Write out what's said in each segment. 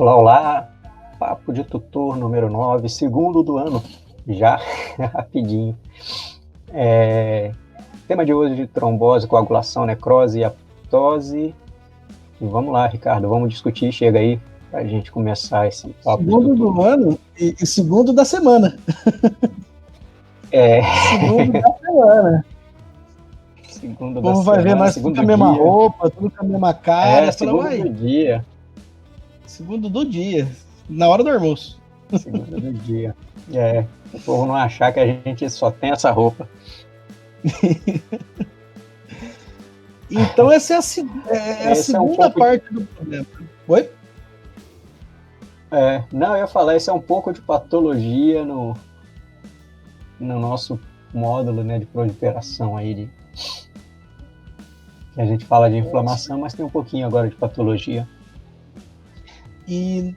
Olá, olá, Papo de Tutor número 9, segundo do ano, já, rapidinho. Tema de hoje de trombose, coagulação, necrose e apoptose. E vamos lá, Ricardo, vamos discutir, chega aí, pra gente começar esse papo de Segundo tutor. do ano e segundo da semana. Segundo da semana. Segundo O da povo vai ver semana, nós tudo com segundo a mesma dia. roupa, tudo com a mesma cara. Fala, Segundo uai, do dia. segundo do dia, na hora do almoço. Segundo do dia. O povo não achar que a gente só tem essa roupa. Então essa é a segunda parte do problema. Oi? Não, eu ia falar, isso é um pouco de patologia no nosso módulo, né, de proliferação aí, que a gente fala de inflamação, mas tem um pouquinho agora de patologia. E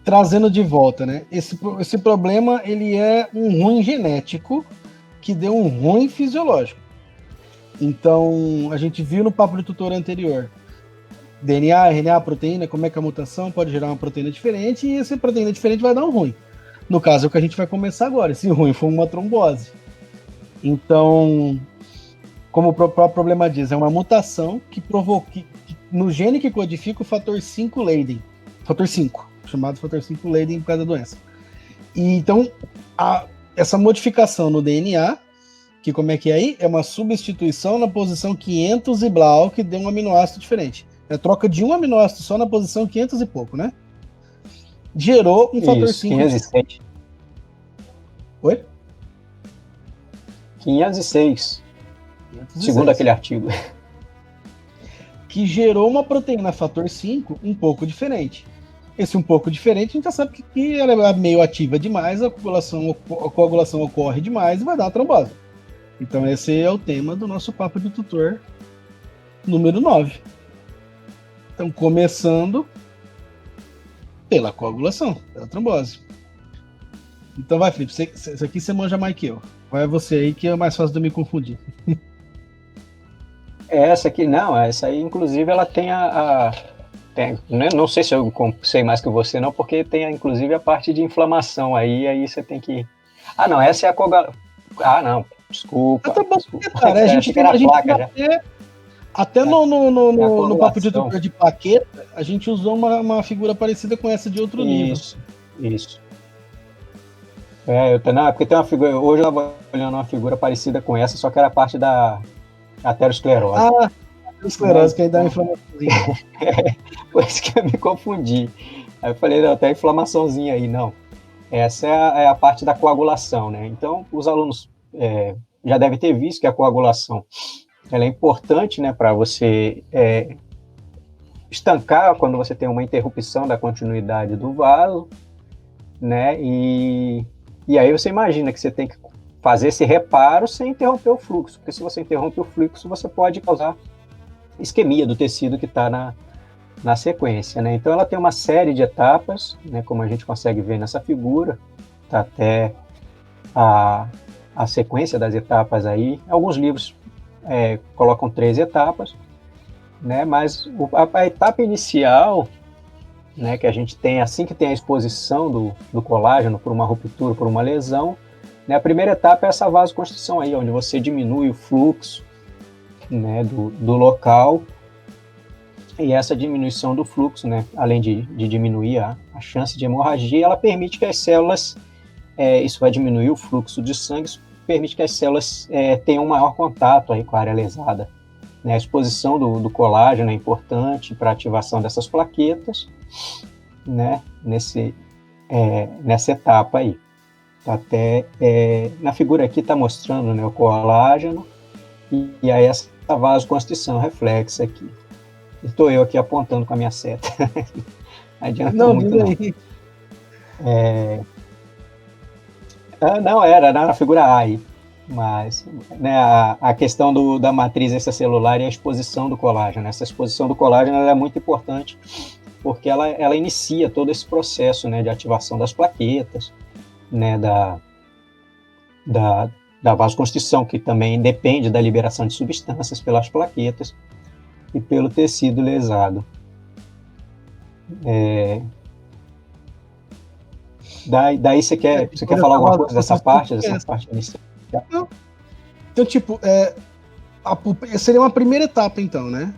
trazendo de volta, né? Esse problema, ele é um ruim genético que deu um ruim fisiológico. Então, a gente viu no papo de tutor anterior, DNA, RNA, proteína, como é que a mutação pode gerar uma proteína diferente, e essa proteína diferente vai dar um ruim. No caso, é o que a gente vai começar agora. Esse ruim foi uma trombose. Então, como o próprio problema diz, é uma mutação que provoca, no gene que codifica o fator 5 Leiden. Fator 5, chamado fator 5 Leiden por causa da doença. E então, essa modificação no DNA, que como é que é aí? É uma substituição na posição 500 e blau, que deu um aminoácido diferente. É a troca de um aminoácido só na posição 500 e pouco, né? Gerou um fator 5. 507. Oi? 506. 506. Segundo aquele artigo. Que gerou uma proteína fator 5 um pouco diferente. Esse um pouco diferente, a gente já sabe que ela é meio ativa demais, a coagulação ocorre demais e vai dar uma trombose. Então esse é o tema do nosso papo de tutor número 9. Então, começando pela coagulação, pela trombose. Então vai, Felipe, isso aqui você manja mais que eu. Vai você aí que é mais fácil de eu me confundir. Essa aqui, não, essa aí, inclusive, ela tem não sei se eu sei mais que você, não, porque tem, inclusive, a parte de inflamação aí você tem que... Ah, não, essa é a coagulação. Ah, não, desculpa. Tá bom, desculpa. cara, a gente até no papo de tutor de plaqueta, a gente usou uma figura parecida com essa de outro livro. Isso. Porque tem uma figura. Hoje eu estava olhando uma figura parecida com essa, só que era a parte da aterosclerose. Aterosclerose, que aí dá uma inflamaçãozinha. Por isso que eu me confundi. Aí eu falei, não, tem uma inflamaçãozinha aí, não. Essa é a parte da coagulação, né? Então, os alunos já devem ter visto que a coagulação ela é importante, né, para você estancar quando você tem uma interrupção da continuidade do vaso, né? E aí você imagina que você tem que fazer esse reparo sem interromper o fluxo, porque se você interrompe o fluxo, você pode causar isquemia do tecido que está na sequência, né? Então ela tem uma série de etapas, né, como a gente consegue ver nessa figura, tá até a sequência das etapas aí. Alguns livros colocam 3 etapas, né? Mas a etapa inicial, né, que a gente tem assim que tem a exposição do colágeno por uma ruptura, por uma lesão, né, a primeira etapa é essa vasoconstrição aí, onde você diminui o fluxo, né, do local, e essa diminuição do fluxo, né, além de diminuir a chance de hemorragia, ela permite que as células, isso vai diminuir o fluxo de sangue, isso permite que as células tenham um maior contato aí com a área lesada. Né, a exposição do colágeno é importante para a ativação dessas plaquetas, né, nessa etapa aí. Até na figura aqui está mostrando, né, o colágeno e aí essa vasoconstrição reflexa aqui. Estou eu aqui apontando com a minha seta. Não adianta muito, não. Não, era na figura A aí. Mas, né, a questão da matriz extracelular e a exposição do colágeno. Essa exposição do colágeno ela é muito importante porque ela inicia todo esse processo, né, de ativação das plaquetas, né, da vasoconstrição, que também depende da liberação de substâncias pelas plaquetas e pelo tecido lesado. Daí você quer falar alguma coisa dessa parte inicial? Não. Então, tipo, seria uma primeira etapa, então, né?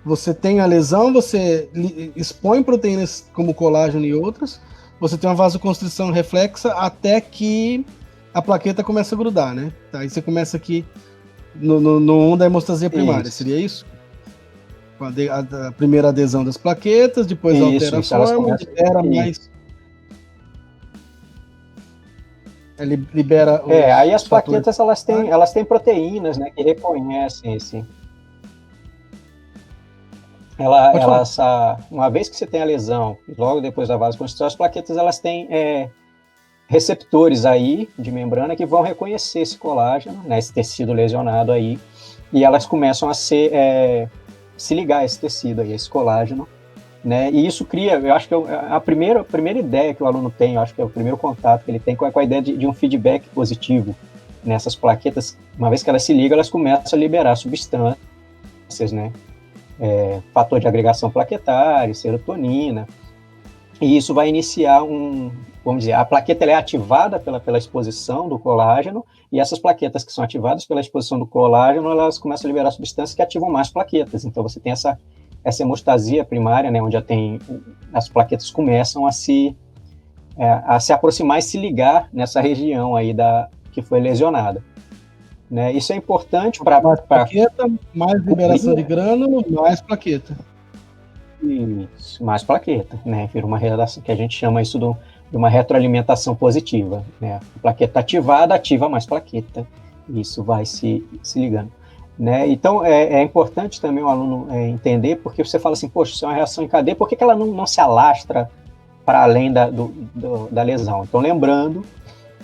Você tem a lesão, você expõe proteínas como colágeno e outras, você tem uma vasoconstrição reflexa até que a plaqueta começa a grudar, né? Tá, aí você começa aqui no 1 da hemostasia primária, seria isso? A primeira adesão das plaquetas, depois altera a forma, libera mais... libera aí as plaquetas elas têm proteínas, né, que reconhecem esse. Uma vez que você tem a lesão, logo depois da vasoconstrição, as plaquetas elas têm receptores aí de membrana que vão reconhecer esse colágeno, né, esse tecido lesionado aí, e elas começam a se ligar a esse tecido aí, esse colágeno, né? E isso cria, eu acho que a primeira ideia que o aluno tem, eu acho que é o primeiro contato que ele tem com a ideia de um feedback positivo nessas plaquetas. Uma vez que elas se ligam, elas começam a liberar substâncias, né? Fator de agregação plaquetária, serotonina, e isso vai iniciar vamos dizer, a plaqueta é ativada pela exposição do colágeno, e essas plaquetas que são ativadas pela exposição do colágeno, elas começam a liberar substâncias que ativam mais plaquetas. Então você tem essa hemostasia primária, né, onde as plaquetas começam a se aproximar e se ligar nessa região aí que foi lesionada. Né? Isso é importante para... Mais plaqueta, mais liberação de grânulo, mais plaqueta. Isso, mais plaqueta, né? Vira uma relação que a gente chama isso de uma retroalimentação positiva, né? A plaqueta ativada ativa mais plaqueta, isso vai se ligando. Né? Então, é importante também o aluno entender, porque você fala assim, poxa, isso é uma reação em cadeia, por que ela não se alastra para além da lesão? Então, lembrando,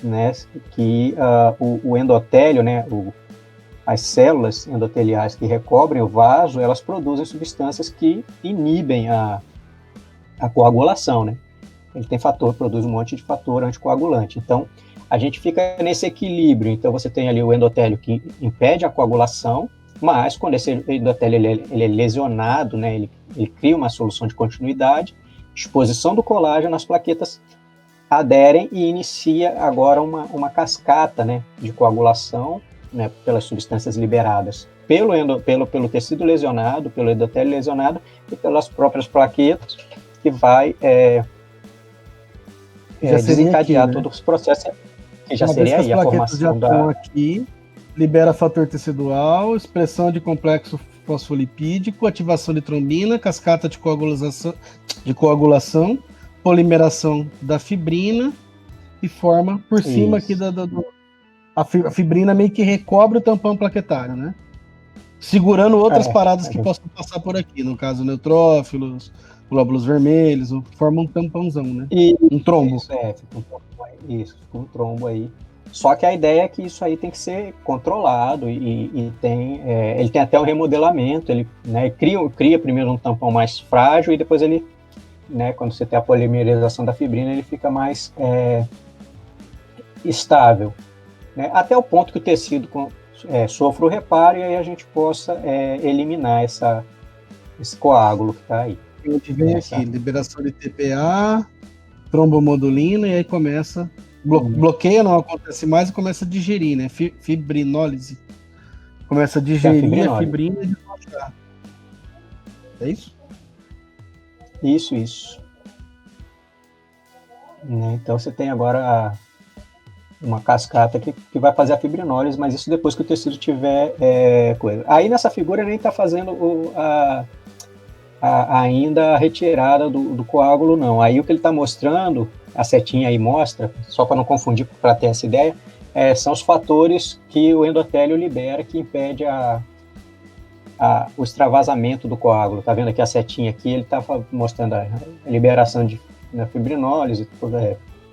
né, que o endotélio, né, as células endoteliais que recobrem o vaso, elas produzem substâncias que inibem a coagulação, né? Ele produz um monte de fator anticoagulante. Então, a gente fica nesse equilíbrio. Então, você tem ali o endotélio que impede a coagulação, mas quando esse endotélio ele é lesionado, né, ele cria uma solução de continuidade, exposição do colágeno, as plaquetas aderem e inicia agora uma cascata, né, de coagulação, né, pelas substâncias liberadas pelo tecido lesionado, pelo endotélio lesionado e pelas próprias plaquetas, que vai desencadear aqui, né? Todos os processos, que já seria aí a formação aqui, libera fator tecidual, expressão de complexo fosfolipídico, ativação de trombina, cascata de coagulação, polimeração da fibrina e forma por cima aqui a fibrina meio que recobre o tampão plaquetário, né? Segurando outras paradas que possam passar por aqui, no caso neutrófilos, glóbulos vermelhos, forma um tampãozão, né? Um trombo. Fica um trombo aí. Só que a ideia é que isso aí tem que ser controlado e ele tem até um remodelamento, ele, né, cria primeiro um tampão mais frágil e depois ele, né, quando você tem a polimerização da fibrina, ele fica mais estável, né, até o ponto que o tecido sofra o reparo e aí a gente possa eliminar esse coágulo que está aí. A gente vem aqui, liberação de TPA, trombomodulina, e aí começa... Bloqueia, não acontece mais e começa a digerir, né? Fibrinólise. Começa a digerir a fibrina e desmanchar. É isso? Isso. Então você tem agora uma cascata que vai fazer a fibrinólise, mas isso depois que o tecido tiver coisa. Aí nessa figura nem está fazendo ainda a retirada do coágulo, não. Aí o que ele está mostrando, a setinha aí mostra, só para não confundir, para ter essa ideia, são os fatores que o endotélio libera que impede o extravasamento do coágulo. Tá vendo aqui a setinha aqui? Ele está mostrando a liberação da fibrinólise,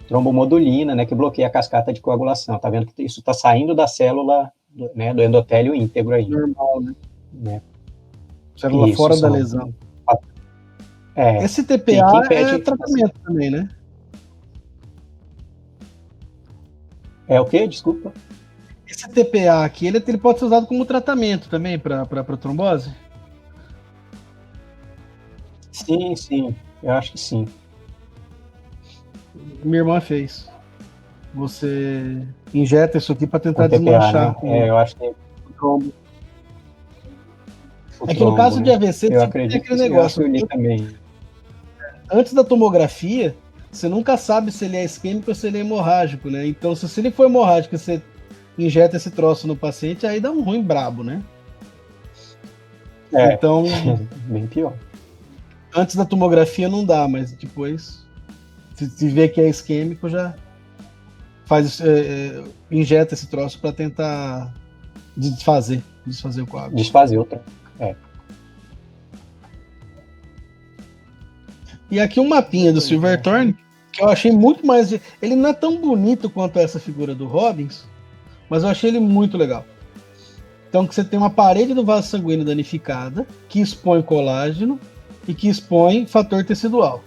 trombomodulina, né, que bloqueia a cascata de coagulação. Tá vendo que isso está saindo da célula, né, do endotélio íntegro aí. Normal, né? Célula fora da lesão. Esse TPA é tratamento também, né? É o quê? Desculpa. Esse TPA aqui, ele pode ser usado como tratamento também para trombose? Sim, eu acho que sim. Minha irmã fez. Você injeta isso aqui para tentar Com PPA, desmanchar né? Eu acho que o trombo. o É que no trombo, caso de né? AVC, Eu sempre tem acredito que aquele sim, eu acho que negócio. eu li também. Antes da tomografia, você nunca sabe se ele é isquêmico ou se ele é hemorrágico, né? Então, se ele for hemorrágico e você injeta esse troço no paciente, aí dá um ruim brabo, né? É, Então, bem pior. antes da tomografia não dá, mas depois, se vê que é isquêmico, já faz, injeta esse troço para tentar desfazer o coágulo. Desfazer outra. É. E aqui um mapinha do Silverthorne, que eu achei muito mais. Ele não é tão bonito quanto essa figura do Robbins, mas eu achei ele muito legal. Então, que você tem uma parede do vaso sanguíneo danificada, que expõe colágeno e que expõe fator tecidual.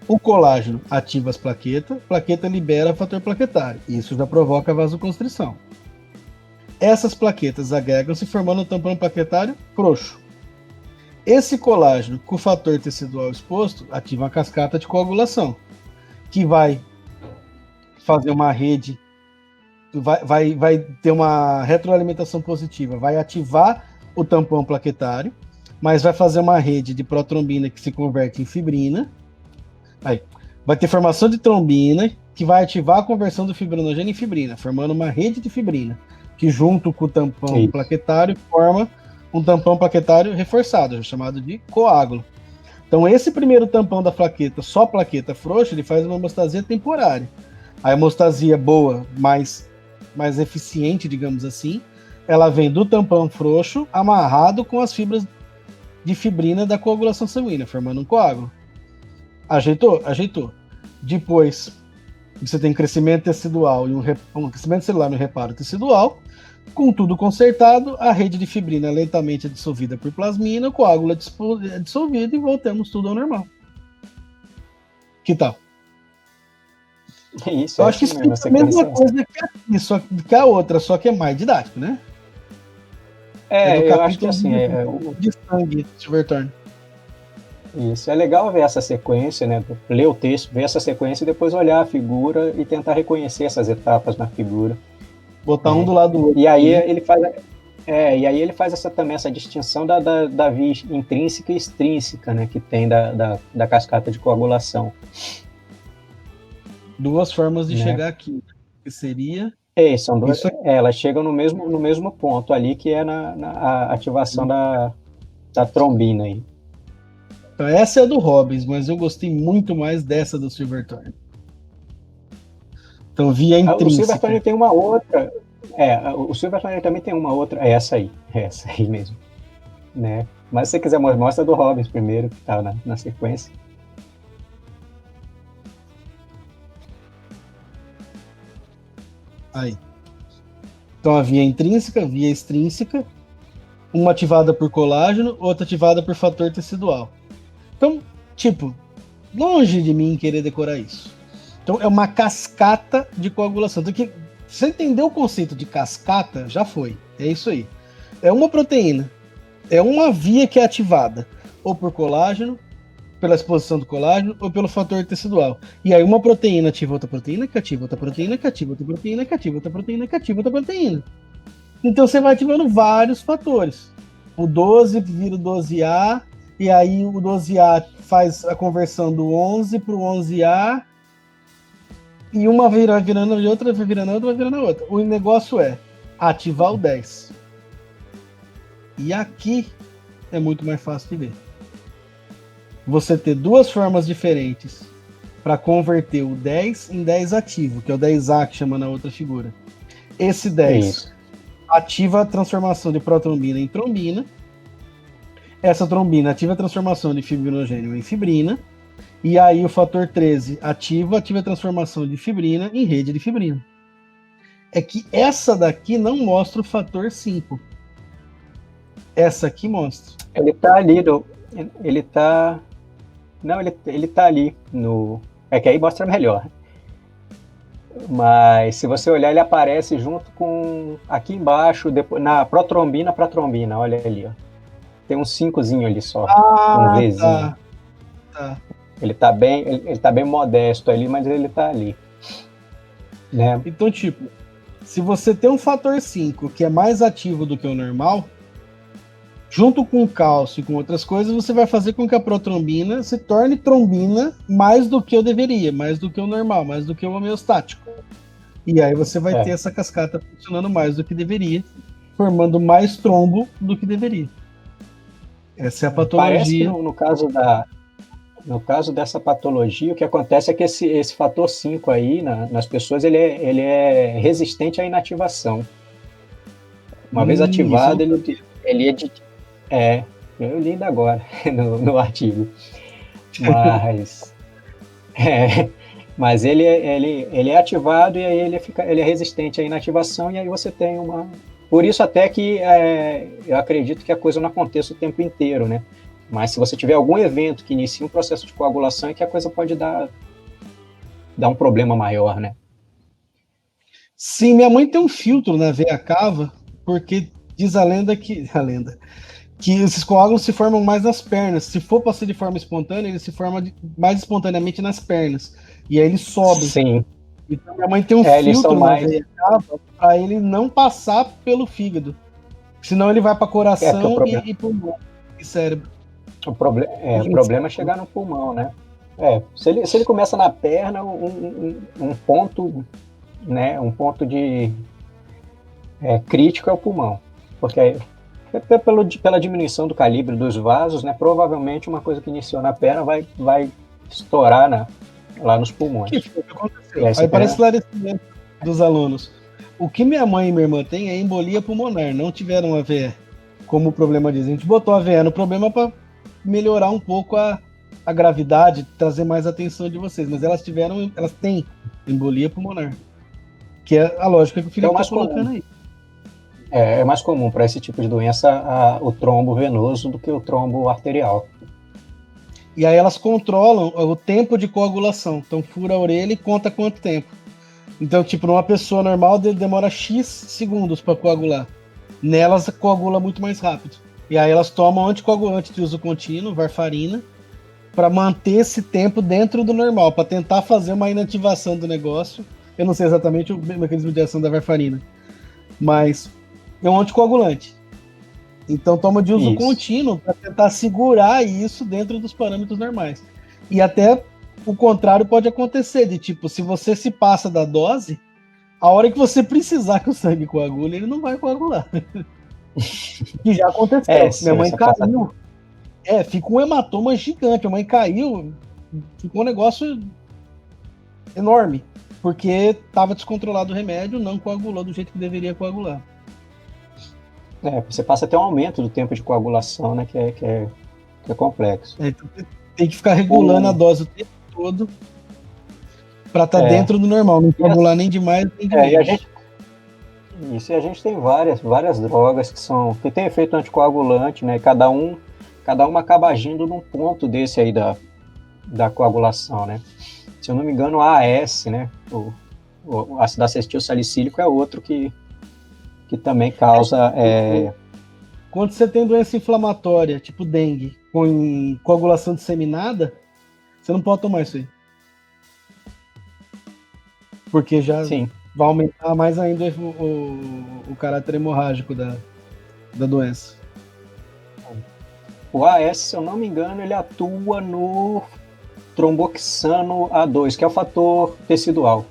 O colágeno ativa as plaquetas, plaqueta libera fator plaquetário. Isso já provoca vasoconstrição. Essas plaquetas agregam-se formando um tampão plaquetário frouxo. Esse colágeno com o fator tecidual exposto ativa uma cascata de coagulação, que vai fazer uma rede, vai ter uma retroalimentação positiva, vai ativar o tampão plaquetário, mas vai fazer uma rede de protrombina que se converte em fibrina. Aí, vai ter formação de trombina, que vai ativar a conversão do fibrinogênio em fibrina, formando uma rede de fibrina, que junto com o tampão plaquetário forma um tampão plaquetário reforçado, chamado de coágulo. Então, esse primeiro tampão da plaqueta, só plaqueta frouxa, ele faz uma hemostasia temporária. A hemostasia boa, mais eficiente, digamos assim, ela vem do tampão frouxo amarrado com as fibras de fibrina da coagulação sanguínea, formando um coágulo. Ajeitou? Ajeitou. Depois, você tem crescimento tecidual e um crescimento celular no reparo tecidual. Com tudo consertado, a rede de fibrina lentamente é dissolvida por plasmina, o coágulo é dissolvido e voltamos tudo ao normal. Que tal? Isso, Eu acho que isso é a mesma coisa que a outra, só que é mais didático, né? É, do eu acho que assim, de sangue, Silverthorne. Isso, é legal ver essa sequência, né? Ler o texto, ver essa sequência e depois olhar a figura e tentar reconhecer essas etapas na figura. Botar um do lado do outro. E aí ele faz também essa distinção da via intrínseca e extrínseca, né? Que tem da cascata de coagulação. Duas formas de chegar aqui, que seria... São duas, elas chegam no mesmo ponto ali, que é na ativação da trombina aí. Então essa é a do Robbins, mas eu gostei muito mais dessa do Silverthorne. Então via intrínseca. O Silverthorne tem uma outra. O Silverthorne também tem uma outra. Essa aí mesmo. Né? Mas se você quiser mostra a do Robbins primeiro, que tá na sequência. Aí. Então a via intrínseca, via extrínseca, uma ativada por colágeno, outra ativada por fator tecidual. Então, tipo, longe de mim querer decorar isso. Então é uma cascata de coagulação. Então, você entendeu o conceito de cascata? Já foi. É isso aí. É uma proteína. É uma via que é ativada ou por colágeno, pela exposição do colágeno, ou pelo fator tecidual. E aí uma proteína ativa outra proteína, que ativa outra proteína, que ativa outra proteína, que ativa outra proteína, que ativa outra proteína. Então você vai ativando vários fatores. O 12 vira o 12A, e aí o 12A faz a conversão do 11 para o 11A, e uma vai virando a outra, vai virando a outra, vai virando a outra. O negócio é ativar o 10. E aqui é muito mais fácil de ver. Você ter duas formas diferentes para converter o 10 em 10 ativo, que é o 10A que chama na outra figura. Esse 10 ativa a transformação de protrombina em trombina. Essa trombina ativa a transformação de fibrinogênio em fibrina. E aí o fator 13 ativa a transformação de fibrina em rede de fibrina. É que essa daqui não mostra o fator 5. Essa aqui mostra. Ele tá ali, ele tá... Não, ele tá ali no... É que aí mostra melhor. Mas se você olhar, ele aparece junto com... Aqui embaixo, depois, na protrombina para trombina, olha ali, ó. Tem um 5zinho ali só. Um Vzinho. Tá. ele tá bem modesto ali, mas ele tá ali, né? Então, tipo, se você tem um fator 5 que é mais ativo do que o normal, junto com o cálcio e com outras coisas, você vai fazer com que a protrombina se torne trombina mais do que eu deveria, mais do que o normal, mais do que o homeostático. E aí você vai ter essa cascata funcionando mais do que deveria, formando mais trombo do que deveria. Essa é a patologia. Parece que no caso dessa patologia, o que acontece é que esse fator 5 aí, nas pessoas, ele é resistente à inativação. Uma vez ativado, ele eu li ainda agora no artigo. Mas ele é ativado e aí ele é resistente à inativação, e aí você tem uma... Por isso até que eu acredito que a coisa não aconteça o tempo inteiro, né? Mas se você tiver algum evento que inicie um processo de coagulação, é que a coisa pode dar um problema maior, né? Sim, minha mãe tem um filtro na veia cava, porque diz a lenda que esses coágulos se formam mais nas pernas. Se for para ser de forma espontânea, ele se forma mais espontaneamente nas pernas. E aí ele sobe. Sim. Então minha mãe tem um filtro na veia cava para ele não passar pelo fígado. Senão ele vai para coração e pulmão e cérebro. O problema é chegar no pulmão, né? Se ele começa na perna, um ponto, né? Um ponto de crítico é o pulmão. Porque pela diminuição do calibre dos vasos, né? Provavelmente uma coisa que iniciou na perna vai estourar lá nos pulmões. Que foi o que aconteceu? Aí para esclarecimento dos alunos. O que minha mãe e minha irmã têm é embolia pulmonar, não tiveram AVE, como o problema diz. A gente botou AVE no problema para melhorar um pouco a gravidade, trazer mais atenção de vocês, mas elas têm embolia pulmonar, que é a lógica que o Felipe está colocando aí. É mais comum para esse tipo de doença o trombo venoso do que o trombo arterial. E aí elas controlam o tempo de coagulação. Então fura a orelha e conta quanto tempo. Então, tipo, numa pessoa normal demora X segundos para coagular. Nelas coagula muito mais rápido. E aí elas tomam anticoagulante de uso contínuo, varfarina, para manter esse tempo dentro do normal, para tentar fazer uma inativação do negócio. Eu não sei exatamente o mecanismo de ação da varfarina, mas é um anticoagulante. Então toma de uso contínuo para tentar segurar isso dentro dos parâmetros normais. E até o contrário pode acontecer, de tipo, se você se passa da dose, a hora que você precisar que o sangue coagule, ele não vai coagular. Que já aconteceu. Minha mãe caiu. Fica um hematoma gigante. Minha mãe caiu, ficou um negócio enorme. Porque estava descontrolado o remédio, não coagulou do jeito que deveria coagular. Você passa até um aumento do tempo de coagulação, né? Que é complexo. Então tem que ficar regulando a dose o tempo todo para estar dentro do normal, não coagular nem demais nem de menos. E a gente tem várias drogas que tem efeito anticoagulante, né? Cada uma acaba agindo num ponto desse aí da coagulação, né? Se eu não me engano, o AAS, né? O ácido acetil salicílico é outro que também causa... Quando você tem doença inflamatória, tipo dengue, com coagulação disseminada, você não pode tomar isso aí. Porque já vai aumentar mais ainda o caráter hemorrágico da doença. O AS, se eu não me engano, ele atua no tromboxano A2, que é o fator tecidual,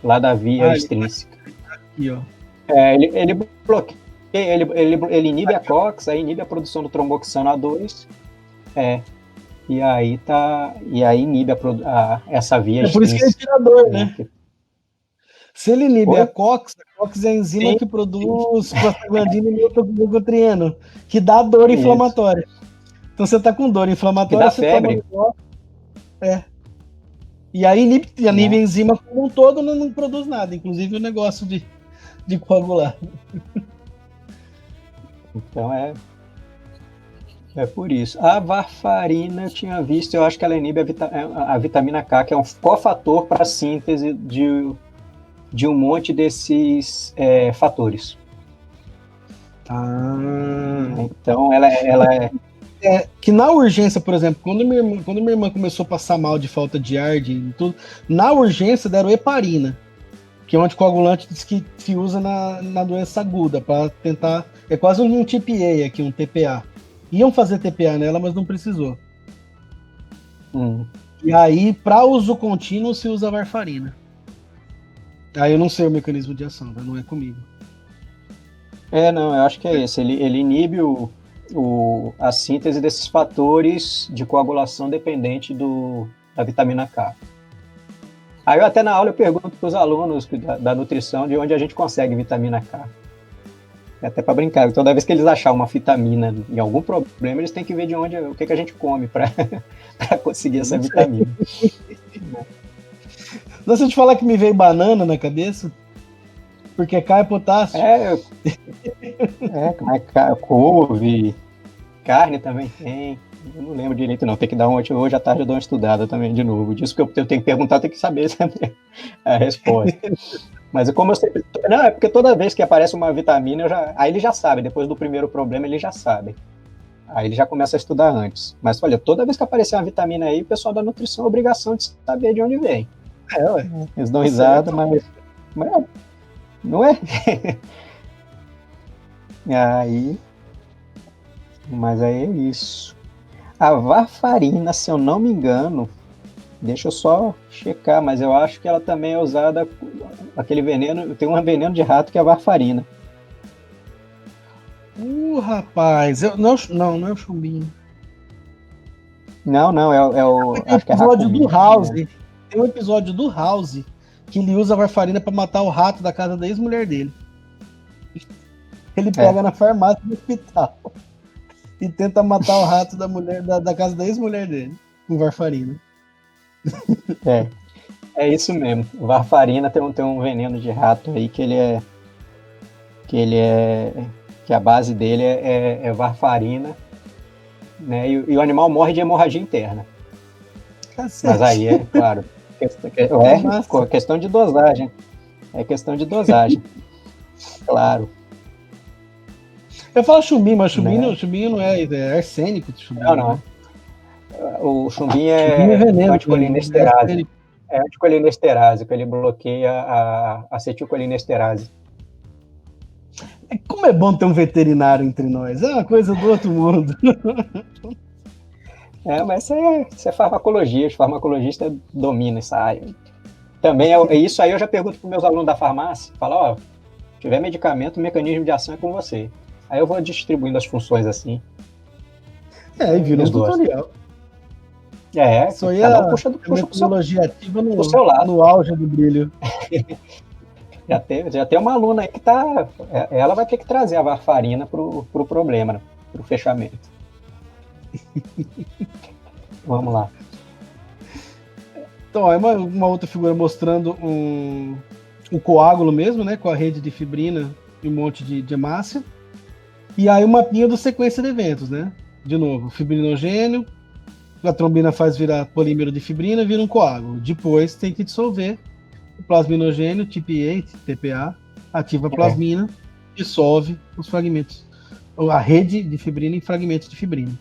lá da via extrínseca. Aqui, ó. Ele bloqueia, ele inibe a COX, aí inibe a produção do tromboxano A2, e aí inibe essa via extrínseca. Por isso que ele tira dor, né? Se ele inibe a COX é a enzima que produz prostaglandina e metilcotrieno, que dá dor inflamatória. Então você tá com dor inflamatória, que dá febre. Toma e aí inibe a enzima como um todo não produz nada, inclusive o negócio de coagular. Então é por isso. A varfarina eu tinha visto, eu acho que ela inibe a vitamina K, que é um cofator para a síntese de um monte desses fatores. Ah. Então ela Que na urgência, por exemplo, quando minha irmã começou a passar mal de falta de ar, de tudo, na urgência deram heparina, que é um anticoagulante que se usa na doença aguda, para tentar. É quase um TPA aqui, um TPA. Iam fazer TPA nela, mas não precisou. E aí, para uso contínuo, se usa varfarina. Aí eu não sei o mecanismo de ação, não é comigo. Não, eu acho que é esse. Ele inibe a síntese desses fatores de coagulação dependente da vitamina K. Aí eu até na aula eu pergunto para os alunos da nutrição de onde a gente consegue vitamina K. Até para brincar, toda vez que eles acharem uma vitamina em algum problema, eles têm que ver de onde, o que a gente come para conseguir essa vitamina. Não, se eu te falar que me veio banana na cabeça, porque K é potássio. Couve, carne também tem. Eu não lembro direito, não. Tem que dar hoje à tarde eu dou uma estudada também de novo. Disso que eu tenho que perguntar, eu tenho que saber também a resposta. Mas como eu sempre. Não, é porque toda vez que aparece uma vitamina, aí ele já sabe. Depois do primeiro problema, ele já sabe. Aí ele já começa a estudar antes. Mas olha, toda vez que aparecer uma vitamina aí, o pessoal da nutrição é obrigação de saber de onde vem. Ué. Eles dão risada, mas não é? Mas aí é isso. A varfarina, se eu não me engano, deixa eu só checar, mas eu acho que ela também é usada, aquele veneno, tem um veneno de rato que é a varfarina. Rapaz, não é o chumbinho. Não, é o acho que é episódio do House. Né? Tem um episódio do House que ele usa a varfarina para matar o rato da casa da ex-mulher dele. Ele pega na farmácia do hospital e tenta matar o rato da mulher da casa da ex-mulher dele com varfarina. É isso mesmo. Varfarina tem um veneno de rato aí que a base dele é varfarina, né? E o animal morre de hemorragia interna. Cacete. Mas aí é claro, questão de dosagem. É questão de dosagem. Claro. Eu falo chumbinho, mas chumbinho não é arsênico. Chumbinho, não. Né? O chumbinho é anticolinesterase. É anticolinesterase, que ele bloqueia a acetilcolinesterase. Como é bom ter um veterinário entre nós. É uma coisa do outro mundo. Mas isso é farmacologia. Os farmacologistas dominam essa área. Também isso aí eu já pergunto para os meus alunos da farmácia. Falo, se tiver medicamento, o mecanismo de ação é com você. Aí eu vou distribuindo as funções assim. E vira um tutorial. Isso aí cada um puxa metodologia ativa do seu lado. No auge do brilho. Já tem uma aluna aí que ela vai ter que trazer a varfarina pro problema, né? Pro fechamento. Vamos lá. Então, é uma outra figura mostrando o coágulo mesmo, né? Com a rede de fibrina e um monte de hemácia. E aí o mapinha do sequência de eventos, né? De novo, fibrinogênio, a trombina faz virar polímero de fibrina, vira um coágulo. Depois tem que dissolver o plasminogênio, TPA, TPA, ativa a plasmina, dissolve os fragmentos, a rede de fibrina em fragmentos de fibrina.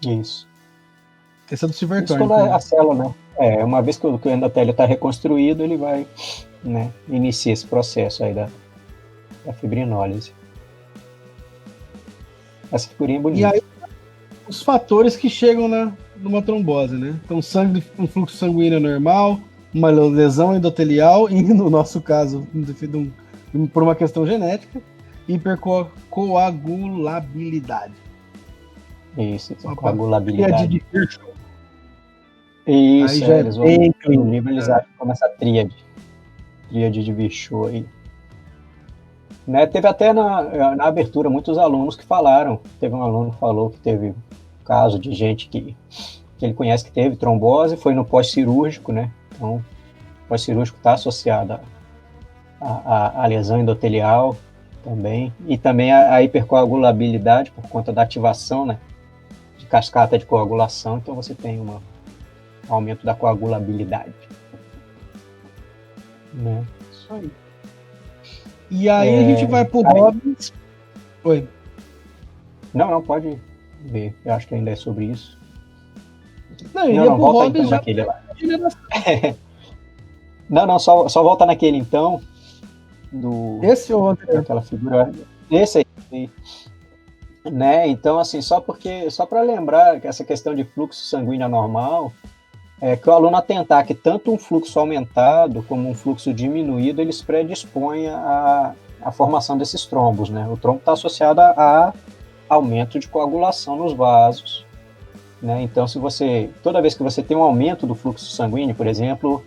Isso. Esse é do Silverthorne. Isso quando a célula, né? Uma vez que o endotélio está reconstruído, ele vai, né, iniciar esse processo aí da fibrinólise. Essa figurinha é bonita. E aí, os fatores que chegam numa trombose, né? Então, um fluxo sanguíneo normal, uma lesão endotelial e, no nosso caso, por uma questão genética, hipercoagulabilidade. Isso, coagulabilidade. De Virchow. Isso, no livro eles acham como essa tríade de Virchow aí. Né, teve até na abertura muitos alunos que falaram. Teve um aluno que falou que teve caso de gente que ele conhece que teve trombose, foi no pós-cirúrgico, né? Então, o pós-cirúrgico está associado à lesão endotelial também, e também a hipercoagulabilidade por conta da ativação, né, de cascata de coagulação. Então, você tem um aumento da coagulabilidade. Né? Isso aí. E aí a gente vai pro Robbins. Oi. Não, pode ir. ver. Eu acho que ainda é sobre isso. Não, iria pro volta Hobbes então já. naquele lá. Não, só volta naquele então. Esse ou outro? Aquela figura. Esse aí. Né? Então, assim, só para lembrar que essa questão de fluxo sanguíneo anormal, é que o aluno atentar que tanto um fluxo aumentado como um fluxo diminuído, eles predispõem à formação desses trombos, né? O trombo está associado a aumento de coagulação nos vasos, né? Então, toda vez que você tem um aumento do fluxo sanguíneo, por exemplo,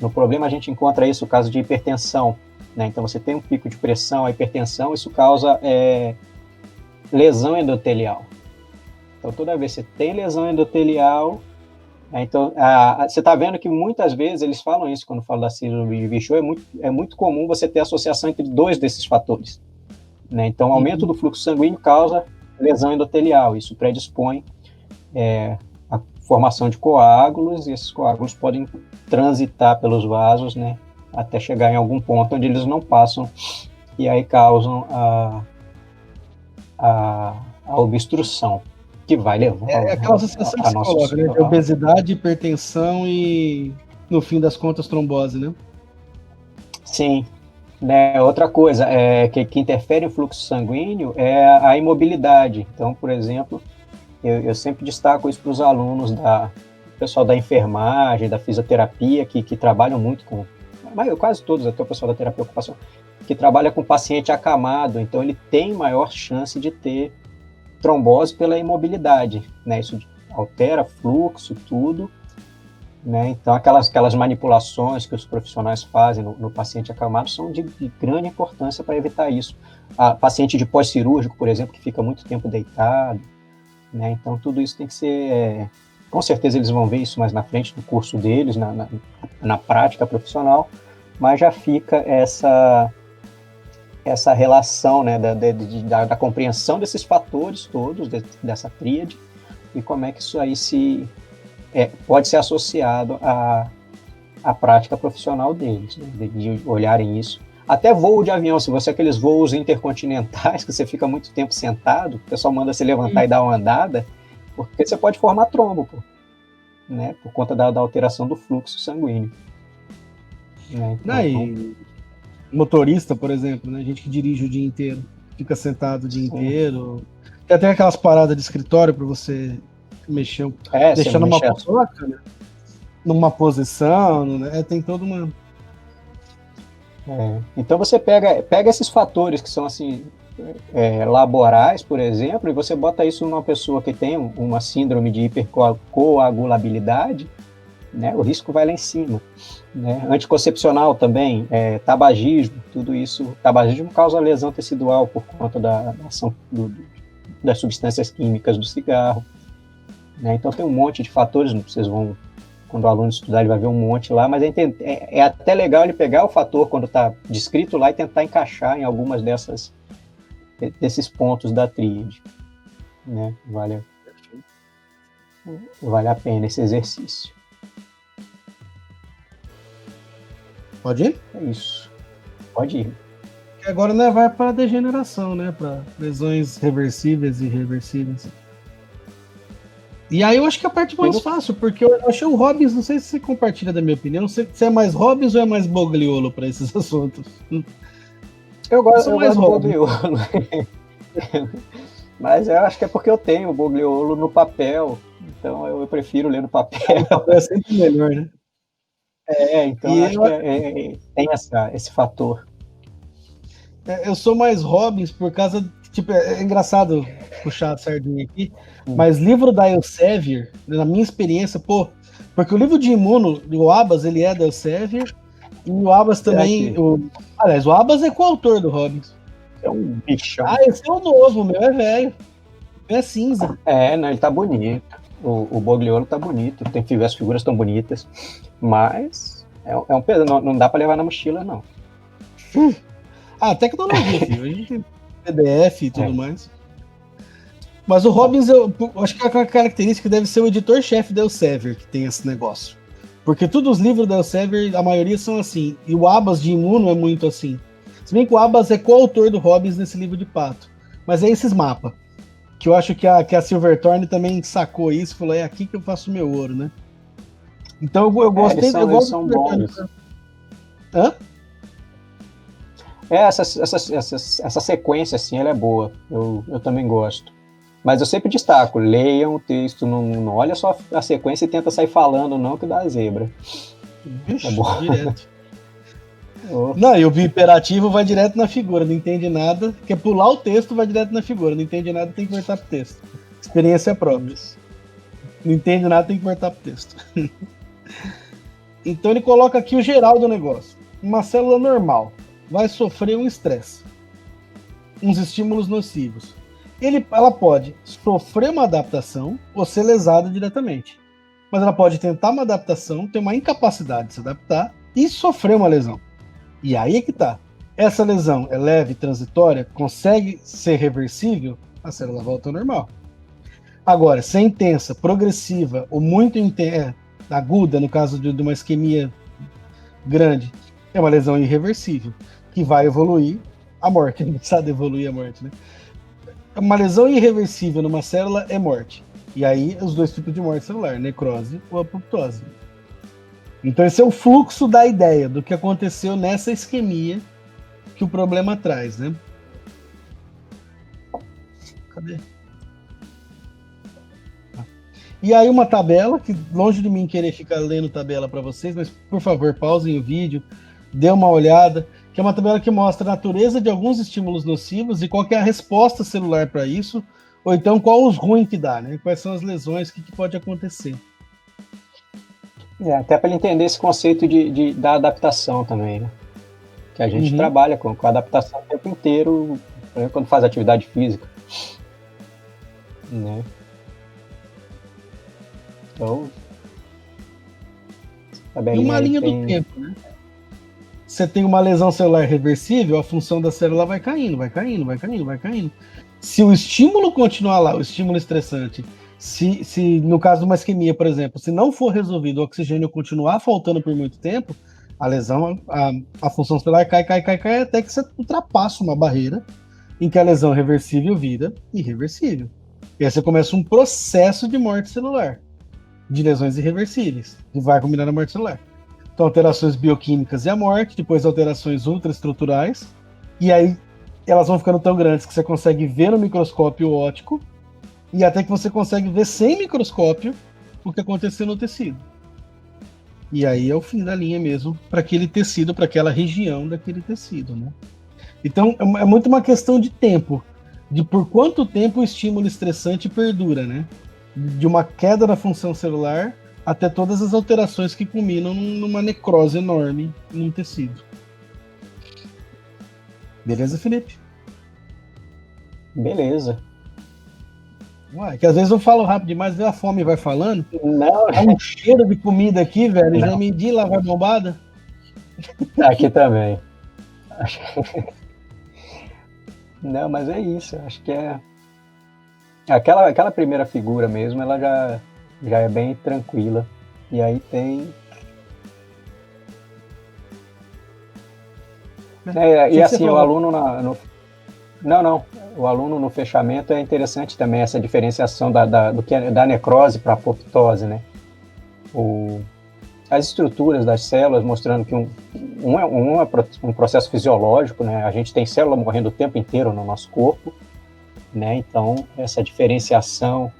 no problema a gente encontra isso no caso de hipertensão, né? Então, você tem um pico de pressão, a hipertensão, isso causa lesão endotelial. Então, toda vez que você tem lesão endotelial, então, você está vendo que muitas vezes eles falam isso quando falam da síndrome de Virchow, é muito comum você ter associação entre dois desses fatores, né? Então, o aumento do fluxo sanguíneo causa lesão endotelial, isso predispõe a formação de coágulos, e esses coágulos podem transitar pelos vasos, né, até chegar em algum ponto onde eles não passam, e aí causam a obstrução, que vai levar aquela associação que se coloca, né? De obesidade, hipertensão e, no fim das contas, trombose, né? Sim. Né, outra coisa que interfere no fluxo sanguíneo é a imobilidade. Então, por exemplo, eu sempre destaco isso para os alunos pessoal da enfermagem, da fisioterapia, que trabalham muito com, quase todos, até o pessoal da terapia ocupacional, que trabalha com paciente acamado, então ele tem maior chance de ter trombose pela imobilidade, né? Isso altera fluxo, tudo, né? Então aquelas manipulações que os profissionais fazem no paciente acamado são de grande importância para evitar isso. A paciente de pós-cirúrgico, por exemplo, que fica muito tempo deitado, né? Então tudo isso tem que ser, com certeza eles vão ver isso mais na frente no curso deles, na prática profissional, mas já fica essa relação, né, da compreensão desses fatores todos, dessa tríade, e como é que isso aí pode ser associado à prática profissional deles, né, de olharem isso. Até voo de avião, se você aqueles voos intercontinentais, que você fica muito tempo sentado, o pessoal manda você levantar e dar uma andada, porque você pode formar trombo, né, por conta da alteração do fluxo sanguíneo. Né, então, motorista, por exemplo, né? Gente que dirige o dia inteiro, fica sentado o dia inteiro. Tem até aquelas paradas de escritório para você mexer, deixar numa placa, né? Numa posição, né? Tem toda uma... Então você pega esses fatores que são assim laborais, por exemplo, e você bota isso numa pessoa que tem uma síndrome de hipercoagulabilidade, né? O risco vai lá em cima. Né? Anticoncepcional também, tabagismo, tudo isso. Tabagismo causa lesão tecidual por conta da ação das substâncias químicas do cigarro. Né? Então tem um monte de fatores, vocês vão, quando o aluno estudar, ele vai ver um monte lá, mas é até legal ele pegar o fator quando está descrito lá e tentar encaixar em algumas desses pontos da tríade. Né? Vale a pena esse exercício. Pode ir? É isso. Pode ir. Agora, né, vai para degeneração, né? Para lesões reversíveis e irreversíveis. E aí eu acho que a parte mais fácil, porque eu achei o Hobbes, não sei se você compartilha da minha opinião, se é mais Hobbes ou é mais Bogliolo para esses assuntos. Eu gosto mais do Bogliolo. Mas eu acho que é porque eu tenho o Bogliolo no papel, então eu prefiro ler no papel. O papel é sempre melhor, né? Então eu acho que tem esse fator. Eu sou mais Hobbes por causa... Tipo, é engraçado puxar a sardinha aqui, mas livro da Elsevier, na minha experiência, porque o livro de Imuno, o Abbas, ele é da Elsevier, e o Abbas também... Aliás, o Abbas é coautor do Hobbes. É um bichão. Esse é o novo, o meu é velho. É cinza. Não, ele tá bonito. O Bogliolo tá bonito, as figuras tão bonitas, mas é um peso, não dá para levar na mochila, não. Tecnologia, filho. A gente tem PDF e tudo mais. Mas o Hobbes, eu acho que a característica deve ser o editor-chefe da Elsevier, que tem esse negócio. Porque todos os livros da Elsevier, a maioria são assim. E o Abbas de Imuno é muito assim. Se bem que o Abbas é coautor do Hobbes nesse livro de pato. Mas é esses mapas. Que eu acho que a Silverthorne também sacou isso, falou, é aqui que eu faço meu ouro, né? Então eu gostei, eu eles gosto são do Silverthorne. bons. Hã? Essa sequência, assim, ela é boa. Eu também gosto. Mas eu sempre destaco, leiam o texto, não olha só a sequência e tenta sair falando, não, que dá zebra. Vixe, É bom. direto. Oh, Não, e o imperativo vai direto na figura, não entende nada. Quer pular o texto, vai direto na figura. Não entende nada, tem que voltar pro texto. Experiência própria. Não entende nada, tem que voltar pro texto. Então ele coloca aqui o geral do negócio. Uma célula normal vai sofrer um estresse, uns estímulos nocivos. Ela pode sofrer uma adaptação ou ser lesada diretamente. Mas ela pode tentar uma adaptação, ter uma incapacidade de se adaptar e sofrer uma lesão. E aí é que tá. Essa lesão é leve, transitória, consegue ser reversível, a célula volta ao normal. Agora, se é intensa, progressiva ou muito aguda, no caso de uma isquemia grande, é uma lesão irreversível, que vai evoluir a morte. Não precisa evoluir a morte, né? Uma lesão irreversível numa célula é morte. E aí, os dois tipos de morte celular, necrose ou apoptose. Então, esse é o fluxo da ideia do que aconteceu nessa isquemia que o problema traz, né? Cadê? E aí uma tabela, que longe de mim querer ficar lendo tabela para vocês, mas por favor, pausem o vídeo, dê uma olhada, que é uma tabela que mostra a natureza de alguns estímulos nocivos e qual que é a resposta celular para isso, ou então qual os ruins que dá, né? Quais são as lesões, o que pode acontecer. até para ele entender esse conceito da adaptação também, né? Que a gente trabalha com a adaptação o tempo inteiro, quando faz atividade física. Né? Então, e uma linha do tempo, né? Você tem uma lesão celular reversível, a função da célula vai caindo, vai caindo, vai caindo, vai caindo. Se o estímulo continuar lá, o estímulo estressante, se no caso de uma isquemia, por exemplo, se não for resolvido o oxigênio continuar faltando por muito tempo, a lesão, a função celular cai, até que você ultrapassa uma barreira em que a lesão reversível vira irreversível. E aí você começa um processo de morte celular, de lesões irreversíveis, que vai culminar na morte celular. Então, alterações bioquímicas e a morte, depois alterações ultraestruturais, e aí elas vão ficando tão grandes que você consegue ver no microscópio óptico, e até que você consegue ver sem microscópio o que aconteceu no tecido. E aí é o fim da linha mesmo, para aquele tecido, para aquela região daquele tecido, né? Então, é muito uma questão de tempo, de por quanto tempo o estímulo estressante perdura, né? De uma queda da função celular até todas as alterações que culminam numa necrose enorme num tecido. Beleza, Felipe? Beleza. Uai, que às vezes eu falo rápido demais, a fome vai falando. Não, Há um cheiro de comida aqui, velho. Já medi lá, vai bombada. aqui também. Não, mas é isso. Acho que é aquela primeira figura mesmo, ela já é bem tranquila. E aí tem. E assim, o aluno o aluno no fechamento é interessante também essa diferenciação da necrose para a apoptose, né? As estruturas das células mostrando que um é um processo fisiológico, né? A gente tem célula morrendo o tempo inteiro no nosso corpo, né? Então, essa diferenciação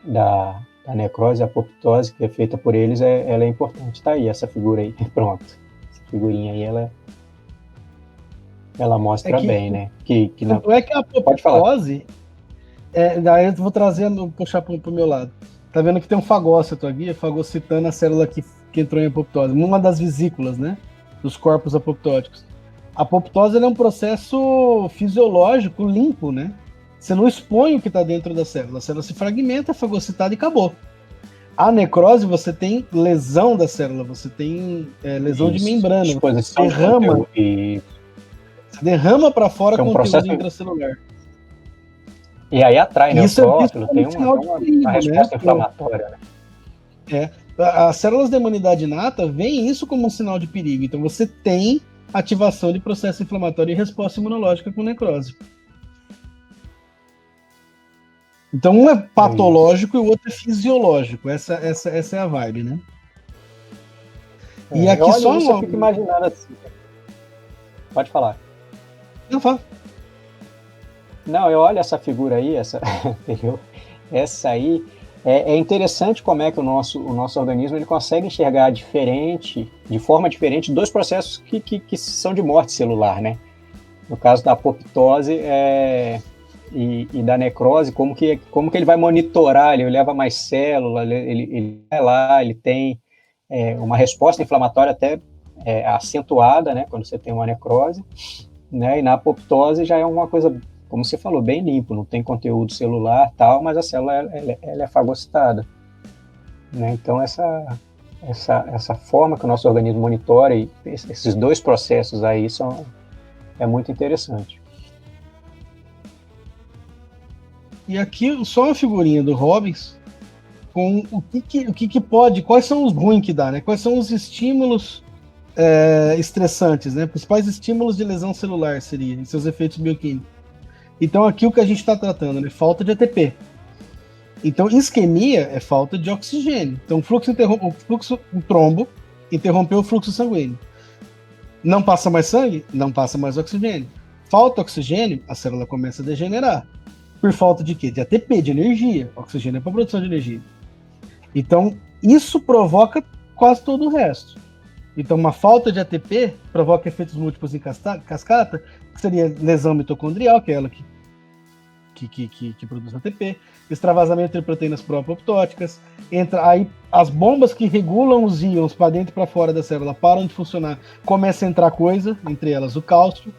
da necrose e apoptose que é feita por eles, ela é importante. Tá aí, essa figura aí, pronto. Essa figurinha aí, ela mostra bem, né? Tanto é que a apoptose, daí eu vou puxar para o meu lado. Tá vendo que tem um fagócito aqui, fagocitando a célula que entrou em apoptose, numa das vesículas, né? Dos corpos apoptóticos. A apoptose é um processo fisiológico limpo, né? Você não expõe o que está dentro da célula. A célula se fragmenta, é fagocitada e acabou. A necrose, você tem lesão da célula, você tem lesão de membrana, você derrama para fora conteúdo intracelular. E aí atrai, né? Isso o prófilo tem uma resposta inflamatória, né? As células da imunidade inata veem isso como um sinal de perigo. Então você tem ativação de processo inflamatório e resposta imunológica com necrose. Então, um é patológico e o outro é fisiológico. Essa é a vibe, né? E aqui olha, só eu fico imaginando assim. Pode falar. Não, fala. Não, eu olho essa figura aí, essa aí, é interessante como é que o nosso organismo ele consegue enxergar de forma diferente, dois processos que são de morte celular, né? No caso da apoptose e da necrose, como que ele vai monitorar, ele leva mais célula, ele vai lá, ele tem uma resposta inflamatória até acentuada, né, quando você tem uma necrose, né, e na apoptose já é uma coisa, como você falou, bem limpo, não tem conteúdo celular tal, mas a célula ela é fagocitada, né? Então essa forma que o nosso organismo monitora e esses dois processos aí é muito interessante. E aqui só uma figurinha do Robbins com o que pode, quais são os ruins que dá, né? Quais são os estímulos estressantes, né? Principais estímulos de lesão celular seria, e seus efeitos bioquímicos. Então aqui o que a gente está tratando, né? Falta de ATP. Então isquemia é falta de oxigênio. Então o trombo interrompeu o fluxo sanguíneo. Não passa mais sangue? Não passa mais oxigênio. Falta oxigênio, a célula começa a degenerar. Por falta de quê? De ATP, de energia. Oxigênio é para produção de energia. Então, isso provoca quase todo o resto. Então, uma falta de ATP provoca efeitos múltiplos em cascata, que seria lesão mitocondrial, que é ela que produz ATP, extravasamento de proteínas pró-apoptóticas, aí as bombas que regulam os íons para dentro e para fora da célula param de funcionar, começa a entrar coisa, entre elas o cálcio,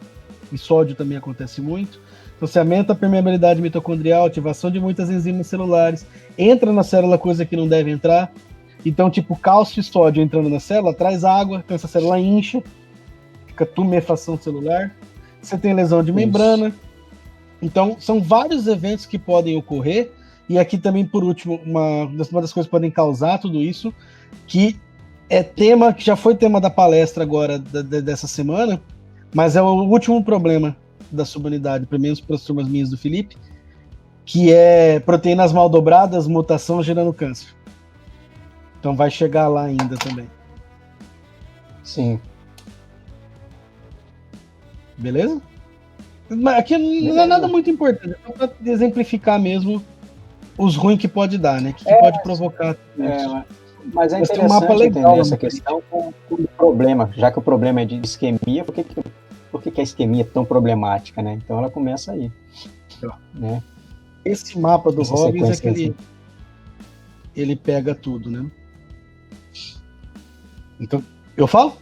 e sódio também acontece muito. Então, você aumenta a permeabilidade mitocondrial, ativação de muitas enzimas celulares, entra na célula coisa que não deve entrar. Então, tipo, cálcio e sódio entrando na célula, traz água, então essa célula incha, fica tumefação celular. Você tem lesão de membrana. Então, são vários eventos que podem ocorrer. E aqui também, por último, uma das coisas que podem causar tudo isso, que que já foi tema da palestra agora, dessa semana, mas é o último problema da subunidade, pelo menos para as turmas minhas do Felipe, que é proteínas mal dobradas, mutação gerando câncer. Então vai chegar lá ainda também. Sim. Beleza? Mas aqui não é nada muito importante, é só para exemplificar mesmo os ruins que pode dar, né? Que pode provocar. Mas é interessante um mapa legal, entender essa questão com o problema, já que o problema é de isquemia, por que a isquemia é tão problemática, né? Então ela começa aí. Né? Esse mapa do Robbins é que ele pega tudo, né? Então, eu falo?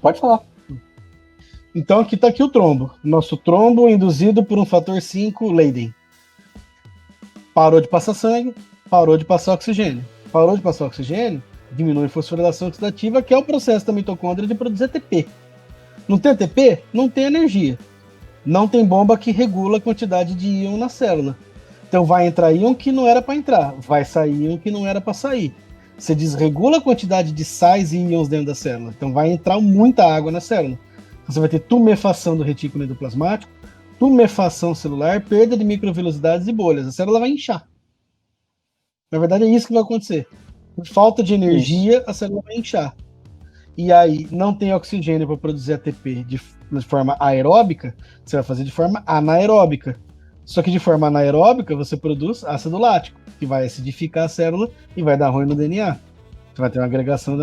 Pode falar. Então aqui está aqui o trombo. Nosso trombo induzido por um fator 5 Leiden. Parou de passar sangue, parou de passar oxigênio. Parou de passar oxigênio, diminui a fosforilação oxidativa, que é o processo da mitocôndria de produzir ATP. Não tem ATP? Não tem energia. Não tem bomba que regula a quantidade de íon na célula. Então vai entrar íon que não era para entrar, vai sair íon que não era para sair. Você desregula a quantidade de sais e íons dentro da célula. Então vai entrar muita água na célula. Então, você vai ter tumefação do retículo endoplasmático, tumefação celular, perda de microvelocidades e bolhas. A célula vai inchar. Na verdade é isso que vai acontecer. Por falta de energia, a célula vai inchar. E aí não tem oxigênio para produzir ATP de forma aeróbica, você vai fazer de forma anaeróbica. Só que de forma anaeróbica você produz ácido lático, que vai acidificar a célula e vai dar ruim no DNA. Você vai ter uma agregação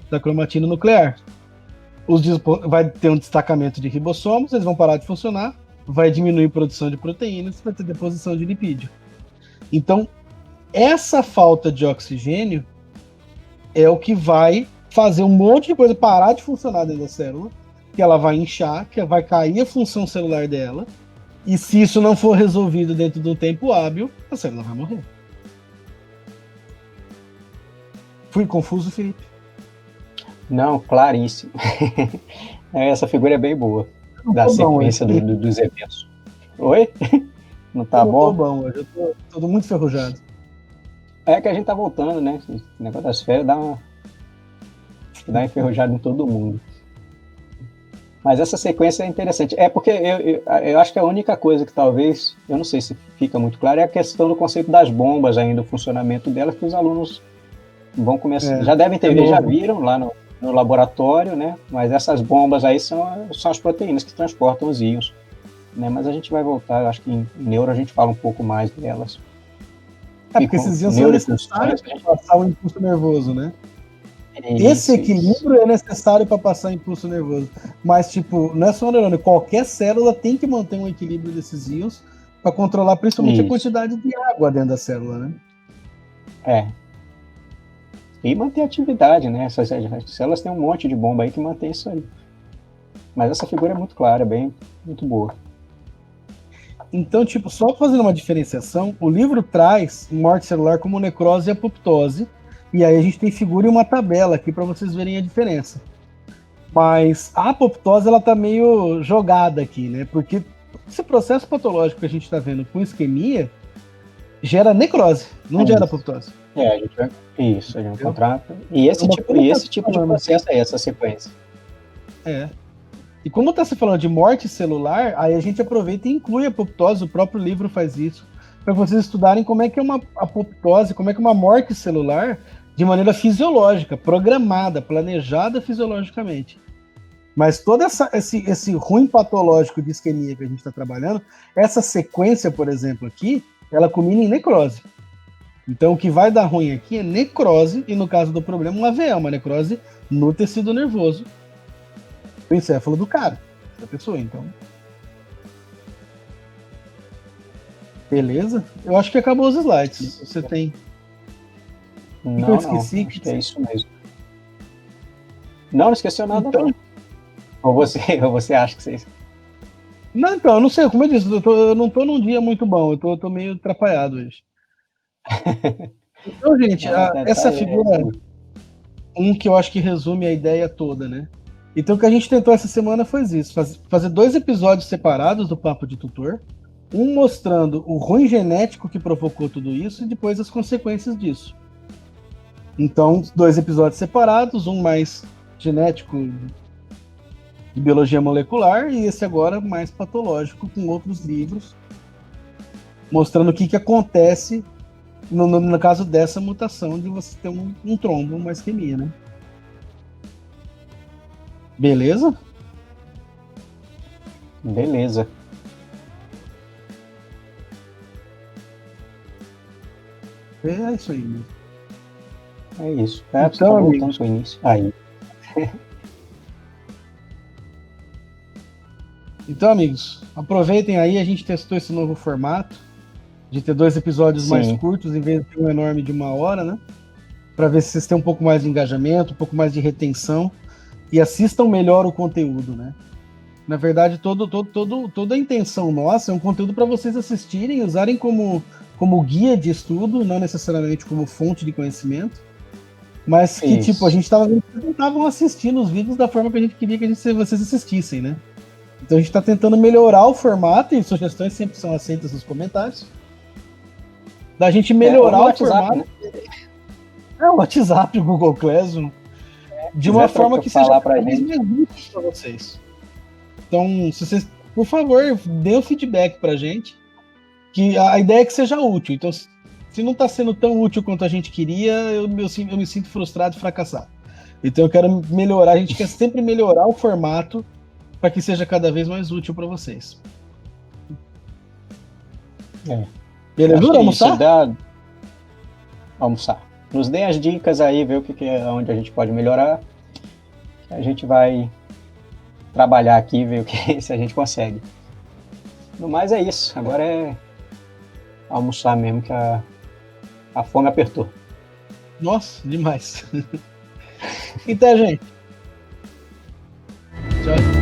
da cromatina nuclear. Vai ter um destacamento de ribossomos, eles vão parar de funcionar, vai diminuir a produção de proteínas, vai ter deposição de lipídio. Então, essa falta de oxigênio é o que vai fazer um monte de coisa parar de funcionar dentro da célula, que ela vai inchar, que vai cair a função celular dela, e se isso não for resolvido dentro de um tempo hábil, a célula vai morrer. Fui confuso, Felipe? Não, claríssimo. Essa figura é bem boa, da sequência dos eventos. Oi? Não tá bom? Tô bom, hoje eu tô muito ferrujado. É que a gente tá voltando, né? O negócio das férias dá uma enferrujada em todo mundo. Mas essa sequência é interessante. É porque eu acho que a única coisa que talvez, eu não sei se fica muito claro, é a questão do conceito das bombas ainda, o funcionamento delas, que os alunos vão começar. Já devem ter visto, já viram lá no laboratório, né? Mas essas bombas aí são as proteínas que transportam os íons. Né? Mas a gente vai voltar, acho que em neuro a gente fala um pouco mais delas. Porque esses íons são necessários para passar o impulso nervoso, né? Esse equilíbrio é necessário para passar impulso nervoso. Mas, tipo, não é só neurônio. Qualquer célula tem que manter um equilíbrio desses íons para controlar principalmente a quantidade de água dentro da célula, né? É. E manter a atividade, né? Essas células têm um monte de bomba aí que mantém isso aí. Mas essa figura é muito clara, muito boa. Então, tipo, só fazendo uma diferenciação, o livro traz morte celular como necrose e apoptose, e aí a gente tem figura e uma tabela aqui para vocês verem a diferença. Mas a apoptose, ela tá meio jogada aqui, né? Porque esse processo patológico que a gente está vendo com isquemia gera necrose, não gera apoptose. A gente vai encontrar. E esse tipo de processo é essa sequência. E como está se falando de morte celular, aí a gente aproveita e inclui a apoptose, o próprio livro faz isso, para vocês estudarem como é que é uma apoptose, como é que é uma morte celular de maneira fisiológica, programada, planejada fisiologicamente. Mas todo esse ruim patológico de isquemia que a gente está trabalhando, essa sequência, por exemplo, aqui, ela culmina em necrose. Então, o que vai dar ruim aqui é necrose, e no caso do problema, uma AVE, uma necrose no tecido nervoso, o encéfalo do cara, da pessoa, então. Beleza? Eu acho que acabou os slides. Você tem... Não, eu esqueci. Acho que é isso mesmo. Não esqueceu nada, então... não. Ou você acha que você... Não, então, eu não sei, como eu disse, eu não tô num dia muito bom, eu tô meio atrapalhado hoje. Então, gente, essa figura que eu acho que resume a ideia toda, né? Então, o que a gente tentou essa semana foi isso, fazer 2 episódios separados do Papo de Tutor, um mostrando o ruim genético que provocou tudo isso e depois as consequências disso. Então, 2 episódios separados, um mais genético de biologia molecular e esse agora mais patológico com outros livros, mostrando o que acontece no caso dessa mutação de você ter um trombo, uma isquemia, né? Beleza? Beleza. É isso aí, né? É isso. Então, voltamos ao início. Aí. Então, amigos, aproveitem aí, a gente testou esse novo formato de ter 2 episódios mais curtos em vez de um enorme de 1 hora, né? Para ver se vocês têm um pouco mais de engajamento, um pouco mais de retenção e assistam melhor o conteúdo, né? Na verdade, toda a intenção nossa é um conteúdo para vocês assistirem, usarem como guia de estudo, não necessariamente como fonte de conhecimento, mas que, tipo, a gente estavam assistindo os vídeos da forma que a gente queria que vocês assistissem, né? Então a gente está tentando melhorar o formato e sugestões sempre são aceitas nos comentários. Da gente melhorar o formato. Né? O WhatsApp, o Google Classroom, de uma forma que seja cada vez mais útil para vocês. Então, se vocês, por favor, dê o feedback para a gente, que a ideia é que seja útil. Então, se não está sendo tão útil quanto a gente queria, eu me sinto frustrado e fracassado. Então eu quero melhorar, a gente quer sempre melhorar o formato para que seja cada vez mais útil para vocês. Beleza? Vamos almoçar? Almoçar. Nos dê as dicas aí, ver onde a gente pode melhorar. A gente vai trabalhar aqui, ver se a gente consegue. No mais é isso. Agora é almoçar mesmo, que a fome apertou. Nossa, demais. Então, gente. Tchau.